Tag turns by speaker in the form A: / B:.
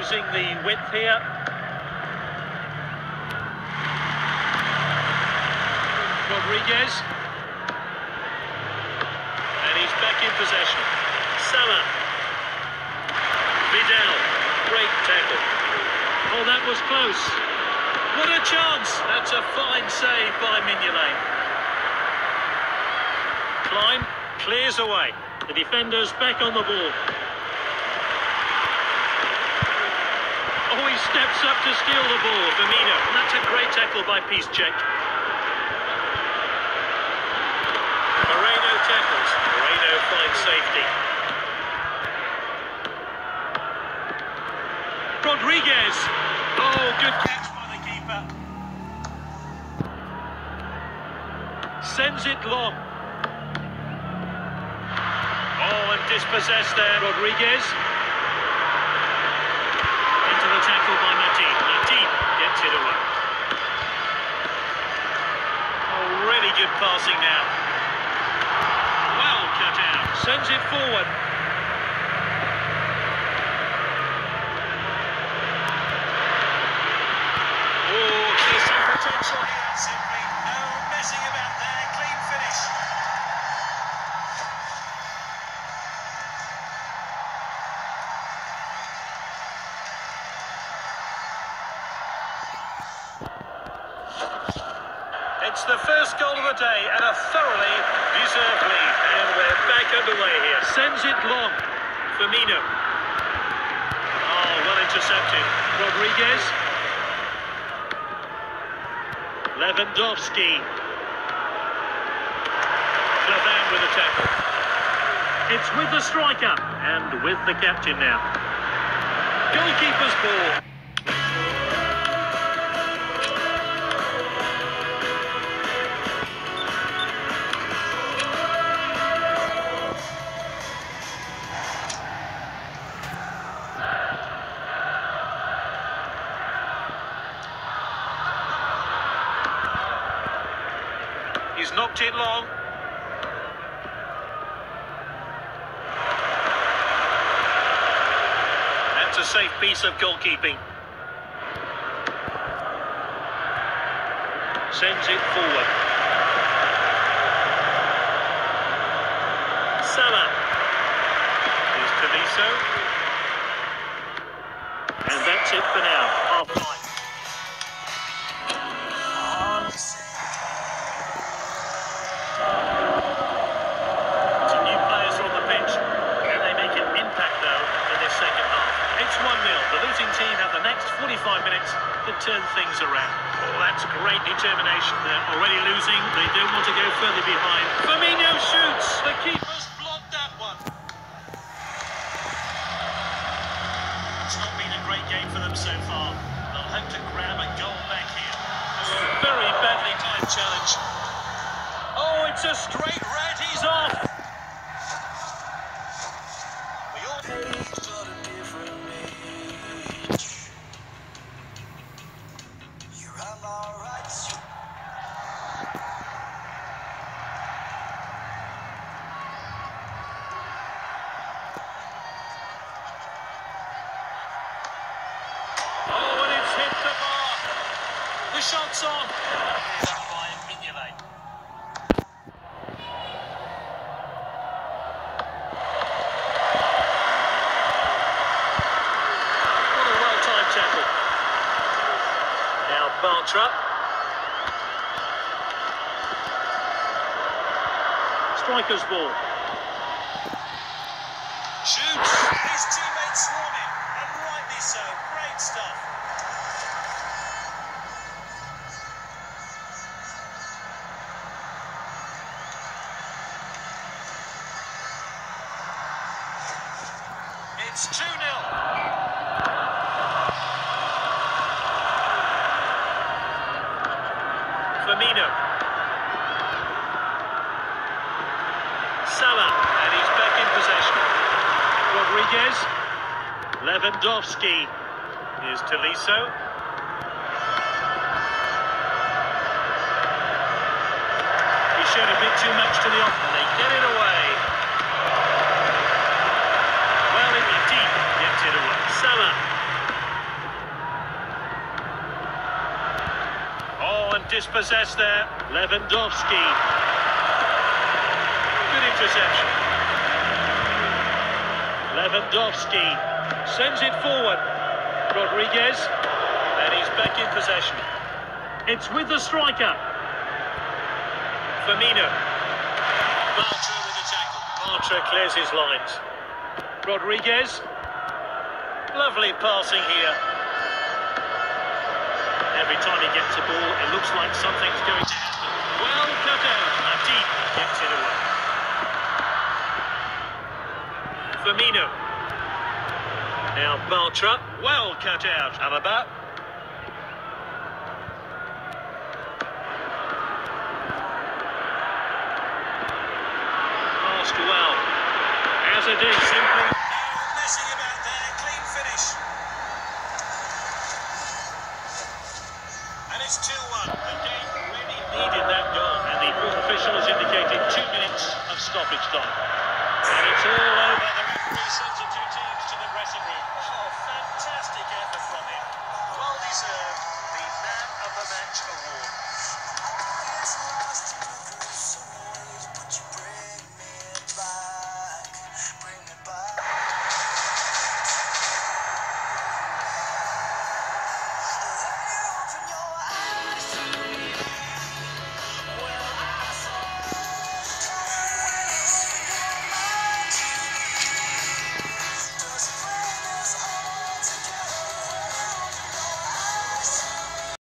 A: using the width here. Rodriguez. And he's back in possession. Salah. Vidal. Great tackle. Oh, that was close. What a chance! That's a fine save by Mignolet. Klein clears away. The defender's back on the ball. Oh, he steps up to steal the ball. Firmino. And that's a great tackle by Piszczek. Moreno tackles. Moreno finds safety. Rodriguez. Oh, good catch by the keeper. Sends it long. Oh, and dispossessed there. Rodriguez. Into the tackle by Matip. Matip gets it away. Oh, really good passing now. Well cut out. Sends it forward. Potential here, simply no messing about there, clean finish. It's the first goal of the day and a thoroughly deserved lead. And we're back underway here. Sends it long. Firmino. Oh, well intercepted. Rodriguez. Lewandowski. Klavan with a tackle. It's with the striker and with the captain now. Goalkeeper's ball. He's knocked it long. That's a safe piece of goalkeeping. Sends it forward. Salah. Here's Tolisso. And that's it for now. Half-time. It's 1-0. The losing team have the next 45 minutes to turn things around. Oh, that's great determination. They're already losing. They don't want to go further behind. Firmino shoots. The keeper's blocked that one. It's not been a great game for them so far. They'll hope to grab a goal back here. Oh, very badly timed challenge. Oh, it's a straight red. He's off. We all the shot's on. By Mignolet. What a well-timed tackle. Now Bartra. Striker's ball. Shoots. His teammates swarm him, and rightly so. Great stuff. It's 2-0. Firmino. Salah, and he's back in possession. Rodriguez. Lewandowski. Here's Tolisso. He showed a bit too much to the off. They get it away. Well, it was deep. Gets it away. Salah. dispossessed there. Lewandowski. Good interception. Lewandowski sends it forward. Rodriguez. And he's back in possession. It's with the striker. Firmino. Bartra with the tackle. Bartra clears his lines. Rodriguez. Lovely passing here. Every time he gets the ball, it looks like something's going to happen. Well cut out. Matip gets it away. Firmino. Now Bartra. Well cut out. Amrabat. Passed well. As it is, simply. No messing about there. Clean finish. And it's 2-1. The game really needed that goal. And the court official has indicated 2 minutes of stoppage time. And it's all over. The referee sends the two teams to the dressing room. Oh, fantastic effort from him. Well deserved. The Man of the Match award.